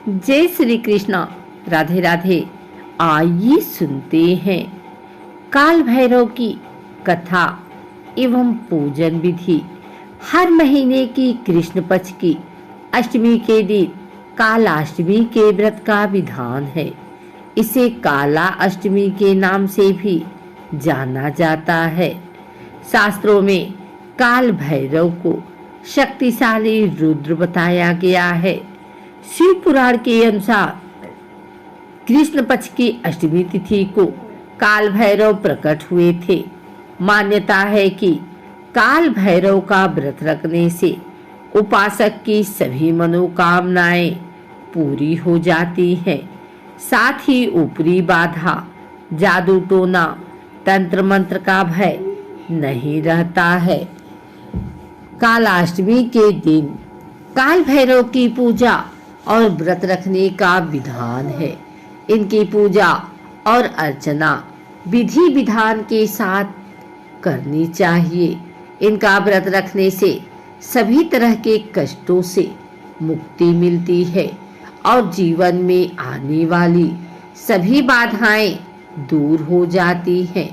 जय श्री कृष्णा। राधे राधे। आइए सुनते हैं काल भैरव की कथा एवं पूजन विधि। हर महीने की कृष्ण पक्ष की अष्टमी के दिन कालाष्टमी के व्रत का विधान है। इसे काला अष्टमी के नाम से भी जाना जाता है। शास्त्रों में काल भैरव को शक्तिशाली रुद्र बताया गया है। शिव पुराण के अनुसार कृष्ण पक्ष की अष्टमी तिथि को काल भैरव प्रकट हुए थे। मान्यता है कि काल भैरव का व्रत रखने से उपासक की सभी मनोकामनाएं पूरी हो जाती हैं। साथ ही ऊपरी बाधा, जादू टोना, तंत्र मंत्र का भय नहीं रहता है। कालाष्टमी के दिन काल भैरव की पूजा और व्रत रखने का विधान है। इनकी पूजा और अर्चना विधि विधान के साथ करनी चाहिए। इनका व्रत रखने से सभी तरह के कष्टों से मुक्ति मिलती है और जीवन में आने वाली सभी बाधाएं दूर हो जाती हैं।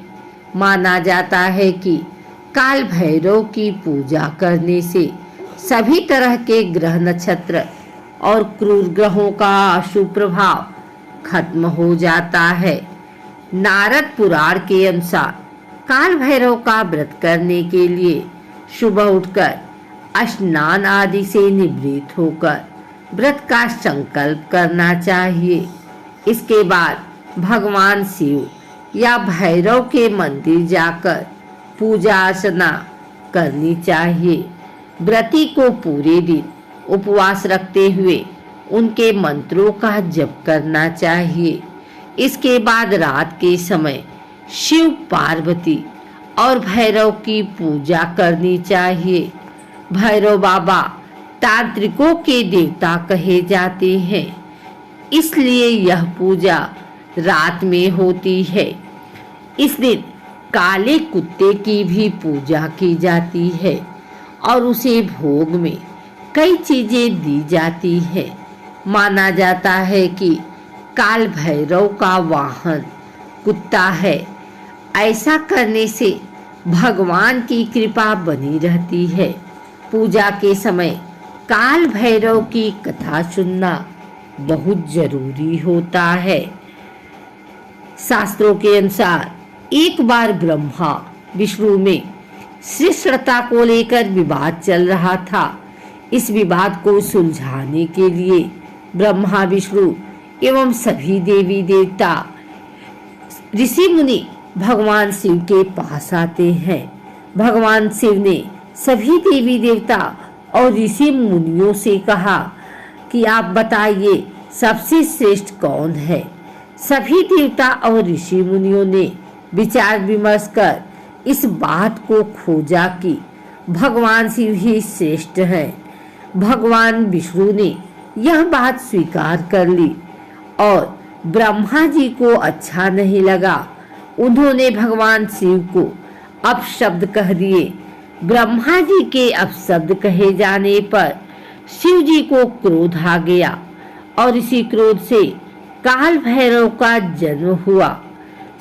माना जाता है कि काल भैरव की पूजा करने से सभी तरह के ग्रह नक्षत्र और क्रूर ग्रहों का अशुभ प्रभाव खत्म हो जाता है। नारद पुराण के अनुसार काल भैरव का व्रत करने के लिए सुबह उठकर स्नान आदि से निवृत्त होकर व्रत का संकल्प करना चाहिए। इसके बाद भगवान शिव या भैरव के मंदिर जाकर पूजा अर्चना करनी चाहिए। व्रती को पूरे दिन उपवास रखते हुए उनके मंत्रों का जप करना चाहिए। इसके बाद रात के समय शिव, पार्वती और भैरव की पूजा करनी चाहिए। भैरव बाबा तांत्रिकों के देवता कहे जाते हैं, इसलिए यह पूजा रात में होती है। इस दिन काले कुत्ते की भी पूजा की जाती है और उसे भोग में कई चीजें दी जाती है। माना जाता है कि काल भैरव का वाहन कुत्ता है। ऐसा करने से भगवान की कृपा बनी रहती है। पूजा के समय काल भैरव की कथा सुनना बहुत जरूरी होता है। शास्त्रों के अनुसार एक बार ब्रह्मा विष्णु में श्रेष्ठता को लेकर विवाद चल रहा था। इस विवाद को सुलझाने के लिए ब्रह्मा, विष्णु एवं सभी देवी देवता, ऋषि मुनि भगवान शिव के पास आते हैं। भगवान शिव ने सभी देवी देवता और ऋषि मुनियों से कहा कि आप बताइए सबसे श्रेष्ठ कौन है। सभी देवता और ऋषि मुनियों ने विचार विमर्श कर इस बात को खोजा कि भगवान शिव ही श्रेष्ठ हैं। भगवान विष्णु ने यह बात स्वीकार कर ली और ब्रह्मा जी को अच्छा नहीं लगा। उन्होंने भगवान शिव को अपशब्द कह दिए। ब्रह्मा जी के अपशब्द कहे जाने पर शिव जी को क्रोध आ गया और इसी क्रोध से काल भैरव का जन्म हुआ।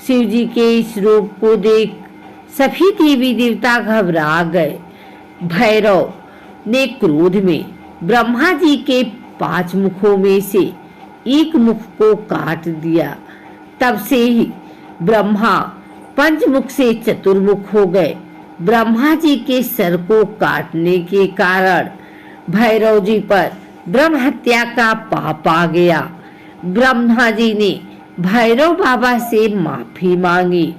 शिव जी के इस रूप को देख सभी देवी देवता घबरा गए। भैरव ने क्रोध में ब्रह्मा जी के 5 मुखों में से एक मुख को काट दिया। तब से ही ब्रह्मा पंचमुख से चतुर्मुख हो गए। ब्रह्मा जी के सर को काटने के कारण भैरव जी पर ब्रह्म हत्या का पाप आ गया। ब्रह्मा जी ने भैरव बाबा से माफी मांगी